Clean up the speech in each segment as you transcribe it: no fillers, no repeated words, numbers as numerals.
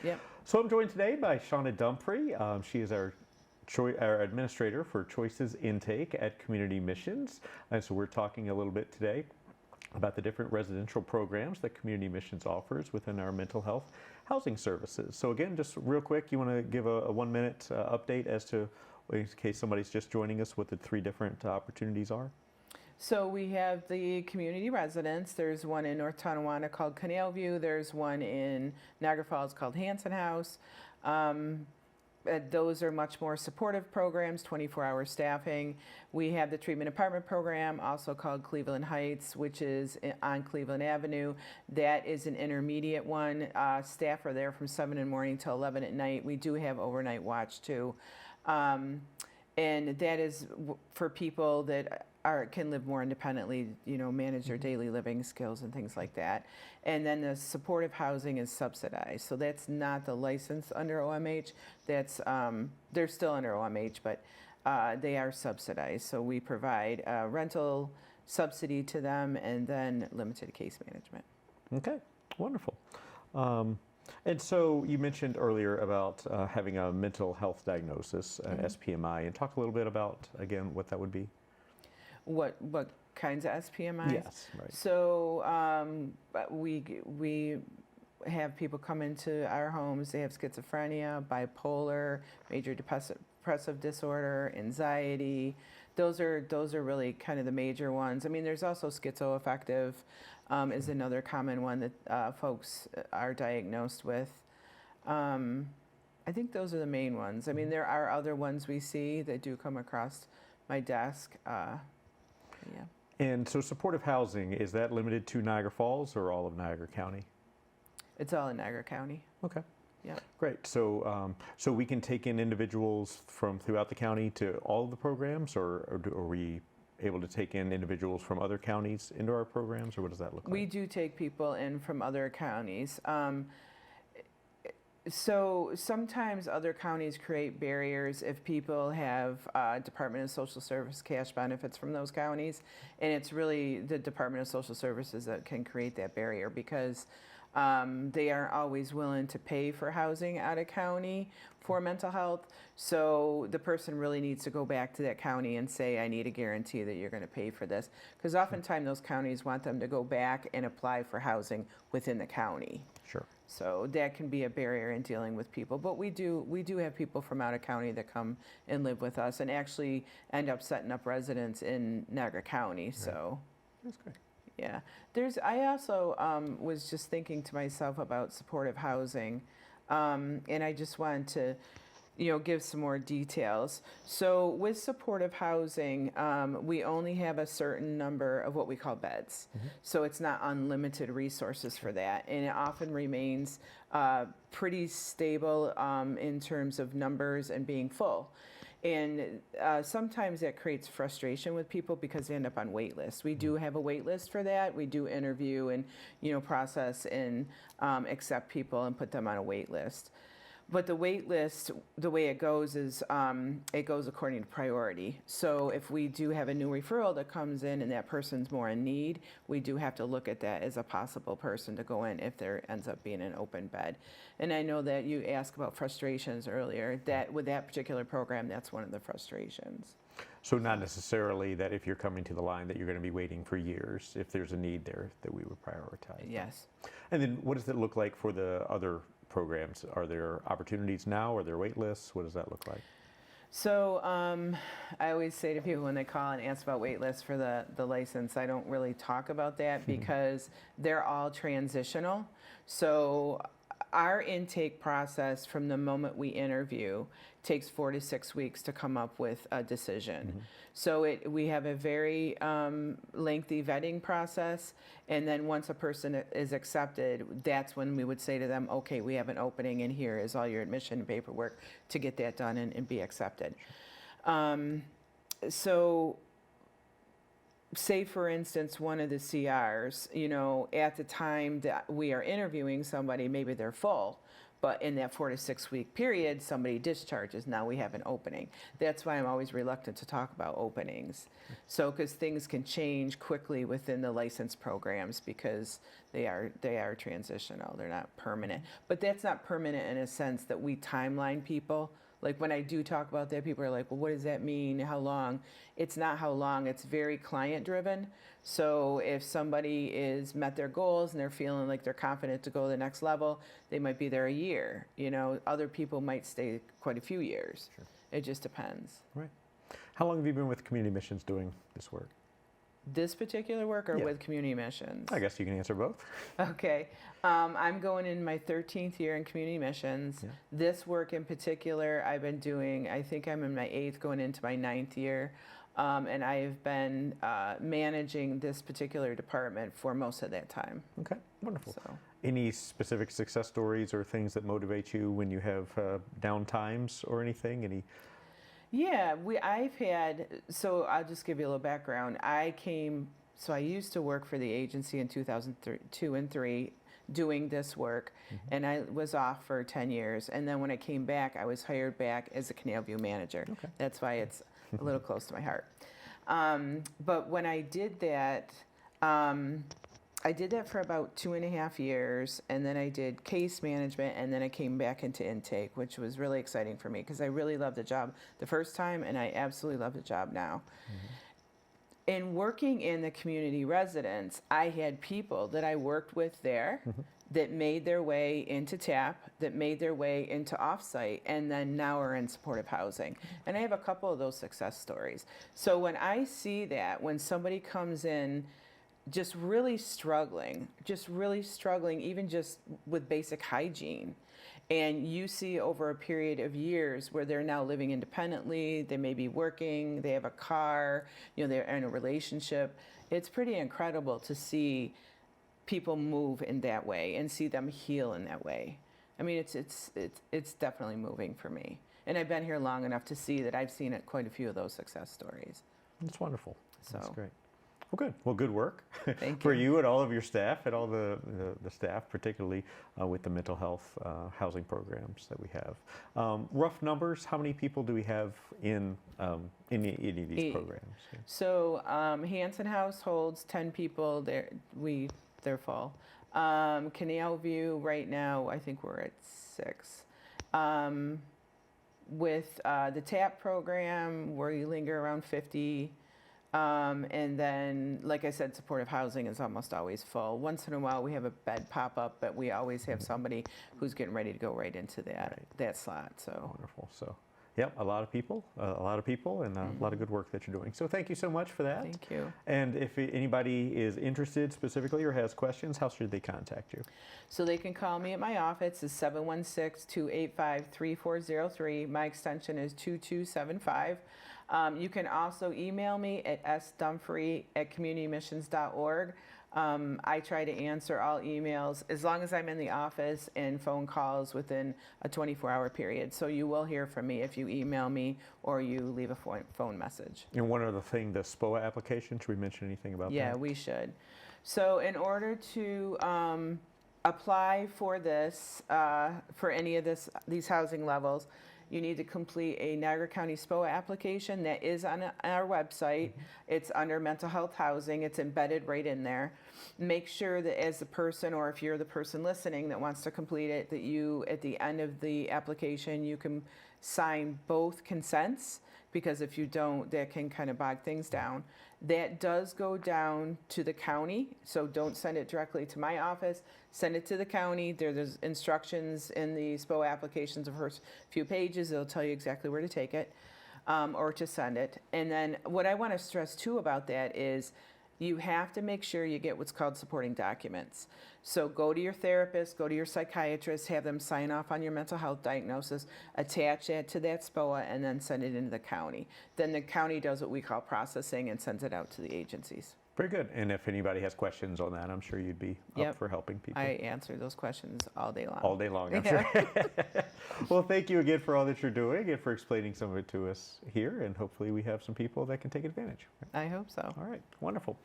Yep. So I'm joined today by Shawna Dumphrey. She is our administrator for Choices Intake at Community Missions. And so we're talking a little bit today about the different residential programs that Community Missions offers within our mental health housing services. So again, just real quick, you want to give a 1 minute update as to, in case somebody's just joining us, what the three different opportunities are? So we have the community residence. There's one in North Tonawanda called Canal View. There's one in Niagara Falls called Hanson House. Those are much more supportive programs, 24-hour staffing. We have the treatment apartment program, also called Cleveland Heights, which is on Cleveland Avenue. That is an intermediate one. Staff are there from 7 in the morning till 11 at night. We do have overnight watch too. And that is for people that can live more independently, manage their daily living skills and things like that. And then the supportive housing is subsidized. So that's not the license under OMH. That's they're still under OMH, but they are subsidized. So we provide rental subsidy to them and then limited case management. Okay, wonderful. And so you mentioned earlier about having a mental health diagnosis, SPMI, and talk a little bit about, again, what that would be. What kinds of SPMIs? Yes, right. So we have people come into our homes. They have schizophrenia, bipolar, major depressive disorder, anxiety. Those are really kind of the major ones. I mean, there's also schizoaffective is another common one that folks are diagnosed with. I think those are the main ones. I mean, there are other ones we see that do come across my desk. Yeah. And so supportive housing, is that limited to Niagara Falls or all of Niagara County? It's all in Niagara County. Okay. Yeah. Great. So, so we can take in individuals from throughout the county to all of the programs, or are we able to take in individuals from other counties into our programs, or what does that look like? We do take people in from other counties. So sometimes other counties create barriers if people have Department of Social Service cash benefits from those counties, and it's really the Department of Social Services that can create that barrier because they aren't always willing to pay for housing out of county for mental health. So the person really needs to go back to that county and say, I need a guarantee that you're going to pay for this. Because oftentimes those counties want them to go back and apply for housing within the county. Sure. So that can be a barrier in dealing with people. But we do have people from out of county that come and live with us and actually end up setting up residence in Niagara County. Right. So that's great. Yeah. I also was just thinking to myself about supportive housing, and I just wanted to, give some more details. So with supportive housing, we only have a certain number of what we call beds. Mm-hmm. So it's not unlimited resources for that. And it often remains pretty stable in terms of numbers and being full. And sometimes that creates frustration with people because they end up on wait lists. We do have a wait list for that. We do interview and, process and accept people and put them on a wait list. But the wait list, the way it goes is it goes according to priority. So if we do have a new referral that comes in and that person's more in need, we do have to look at that as a possible person to go in if there ends up being an open bed. And I know that you asked about frustrations earlier. That with that particular program, that's one of the frustrations. So not necessarily that if you're coming to the line that you're going to be waiting for years. If there's a need there, that we would prioritize. Yes. And then what does it look like for the other programs? Are there opportunities now? Are there wait lists? What does that look like? So I always say to people when they call and ask about wait lists for the license, I don't really talk about that because they're all transitional. So our intake process from the moment we interview takes 4 to 6 weeks to come up with a decision. Mm-hmm. So we have a very lengthy vetting process, and then once a person is accepted, that's when we would say to them, okay, we have an opening and here is all your admission paperwork to get that done and be accepted. So say, for instance, one of the CRs, at the time that we are interviewing somebody, maybe they're full, but in that 4 to 6 week period, somebody discharges. Now we have an opening. That's why I'm always reluctant to talk about openings. So, because things can change quickly within the license programs because they are transitional. They're not permanent. But that's not permanent in a sense that we timeline people. Like when I do talk about that, people are like, well, what does that mean? How long? It's not how long. It's very client driven. So if somebody is met their goals and they're feeling like they're confident to go to the next level, they might be there a year. You know, other people might stay quite a few years. Sure. It just depends. Right. How long have you been with Community Missions doing this work? This particular work or Yeah. with community missions? I guess you can answer both. Okay. I'm going in my 13th year in community missions. Yeah. This work in particular, I've been doing, I think I'm in my 8th, going into my 9th year. And I have been managing this particular department for most of that time. Okay, wonderful. So. Any specific success stories or things that motivate you when you have down times or anything? Any? Yeah, I've had, so I'll just give you a little background. I used to work for the agency in 2002 and 3 doing this work, and I was off for 10 years. And then when I came back, I was hired back as a Canal View manager. Okay. That's why it's a little close to my heart. But when I did that, I did that for about 2.5 years, and then I did case management, and then I came back into intake, which was really exciting for me because I really loved the job the first time, and I absolutely love the job now. In working in the community residence, I had people that I worked with there that made their way into TAP, that made their way into offsite, and then now are in supportive housing. And I have a couple of those success stories. So when I see that, when somebody comes in just really struggling, even just with basic hygiene, and you see over a period of years where they're now living independently, they may be working, they have a car, they're in a relationship. It's pretty incredible to see people move in that way and see them heal in that way. I mean, it's definitely moving for me. And I've been here long enough to see that I've seen quite a few of those success stories. That's wonderful. So. That's great. Well, good. Well, good work Thank for you. you and all of your staff and all the staff, particularly with the mental health housing programs that we have. Rough numbers, how many people do we have in any of these programs? Yeah. So Hanson House holds 10 people. They're full. Canal View right now, I think we're at 6. With the TAP program, we linger around 50. And then, like I said, supportive housing is almost always full. Once in a while, we have a bed pop up, but we always have somebody who's getting ready to go right into that slot. So Wonderful. So, yep, a lot of people, and a lot of good work that you're doing. So, thank you so much for that. Thank you. And if anybody is interested specifically or has questions, how should they contact you? So they can call me at my office. It's 716-285-3403. My extension is 2275. You can also email me at sdumphrey@communitymissions.org. I try to answer all emails as long as I'm in the office and phone calls within a 24-hour period. So you will hear from me if you email me or you leave a phone message. And one other thing, the SPOA application, should we mention anything about that? Yeah, we should. So in order to apply for this, for any of these housing levels, you need to complete a Niagara County SPOA application that is on our website. It's under mental health housing. It's embedded right in there. Make sure that as the person, or if you're the person listening that wants to complete it, that you, at the end of the application, you can sign both consents, because if you don't, that can kind of bog things down. That does go down to the county, so don't send it directly to my office. Send it to the county. There's instructions in the SPOA applications, the first few pages. It'll tell you exactly where to take it or to send it. And then what I want to stress too about that is you have to make sure you get what's called supporting documents. So go to your therapist, go to your psychiatrist, have them sign off on your mental health diagnosis, attach it to that SPOA, and then send it into the county. Then the county does what we call processing and sends it out to the agencies. Very good. And if anybody has questions on that, I'm sure you'd be up for helping people. I answer those questions all day long. All day long, I'm sure. Well, thank you again for all that you're doing and for explaining some of it to us here. And hopefully we have some people that can take advantage. I hope so. All right. Wonderful.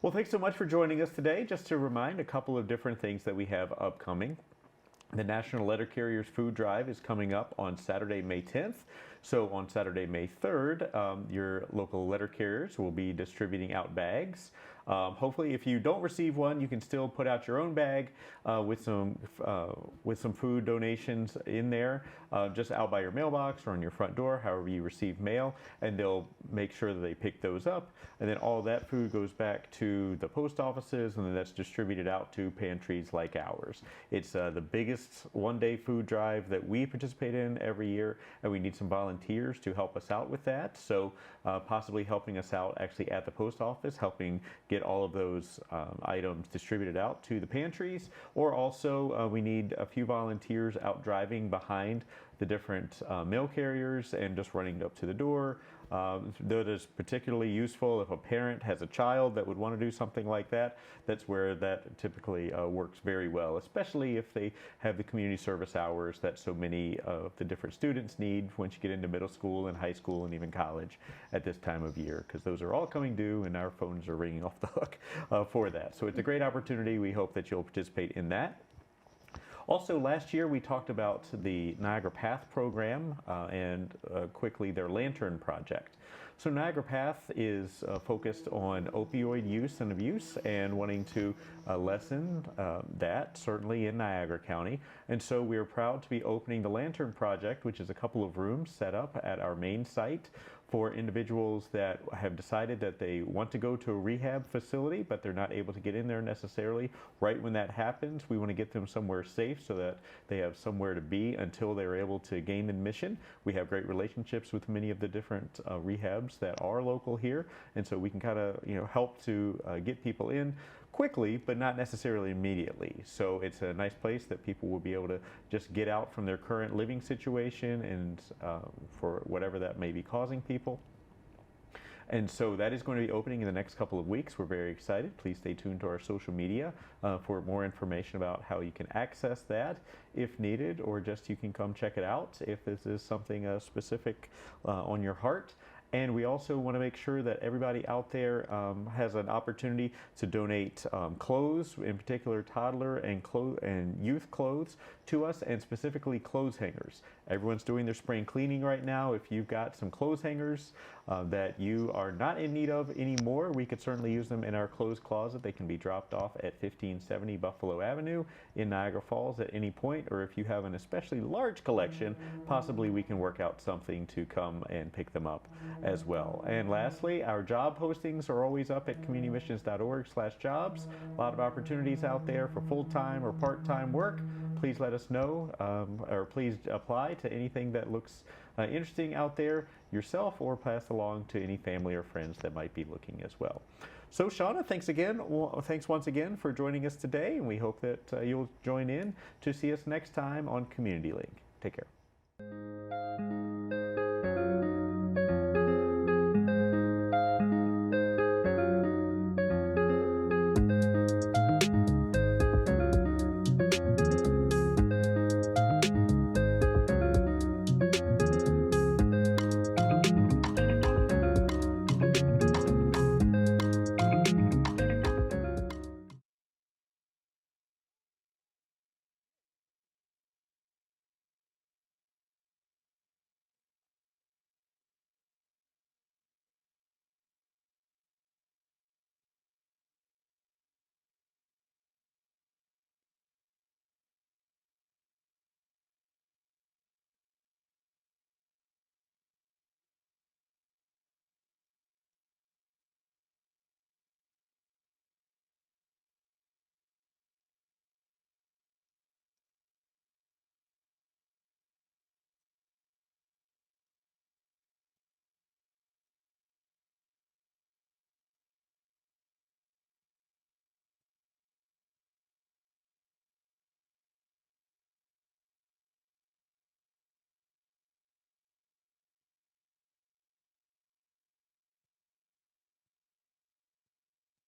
Well, thanks so much for joining us today. Just to remind a couple of different things that we have upcoming. The National Letter Carriers Food Drive is coming up on Saturday, May 10th. So on Saturday, May 3rd, your local letter carriers will be distributing out bags. Hopefully, if you don't receive one, you can still put out your own bag with some food donations in there, just out by your mailbox or on your front door, however you receive mail, and they'll make sure that they pick those up. And then all that food goes back to the post offices, and then that's distributed out to pantries like ours. It's the biggest one-day food drive that we participate in every year, and we need some volunteers to help us out with that. So possibly helping us out actually at the post office, helping get all of those items distributed out to the pantries, or also we need a few volunteers out driving behind the different mail carriers and just running up to the door. That is particularly useful if a parent has a child that would want to do something like that. That's where that typically works very well, especially if they have the community service hours that so many of the different students need once you get into middle school and high school and even college at this time of year, because those are all coming due and our phones are ringing off the hook for that. So it's a great opportunity. We hope that you'll participate in that. Also, last year we talked about the Niagara Path program and quickly their Lantern project. So Niagara Path is focused on opioid use and abuse and wanting to lessen that, certainly in Niagara County. And so we are proud to be opening the Lantern project, which is a couple of rooms set up at our main site for individuals that have decided that they want to go to a rehab facility, but they're not able to get in there necessarily right when that happens. We want to get them somewhere safe so that they have somewhere to be until they're able to gain admission. We have great relationships with many of the different rehabs that are local here, and so we can kind of help to get people in quickly, but not necessarily immediately. So it's a nice place that people will be able to just get out from their current living situation and for whatever that may be causing people. And so that is going to be opening in the next couple of weeks. We're very excited. Please stay tuned to our social media for more information about how you can access that if needed, or just you can come check it out if this is something specific on your heart. And we also want to make sure that everybody out there has an opportunity to donate clothes, in particular toddler and youth clothes, to us, and specifically clothes hangers. Everyone's doing their spring cleaning right now. If you've got some clothes hangers that you are not in need of anymore, we could certainly use them in our clothes closet. They can be dropped off at 1570 Buffalo Avenue in Niagara Falls at any point, or if you have an especially large collection, possibly we can work out something to come and pick them up as well. And lastly, our job postings are always up at communitymissions.org/jobs. A lot of opportunities out there for full-time or part-time work. Please let us know, or please apply to anything that looks interesting out there yourself, or pass along to any family or friends that might be looking as well. So Shawna, thanks once again for joining us today, and we hope that you'll join in to see us next time on Community Link. Take care.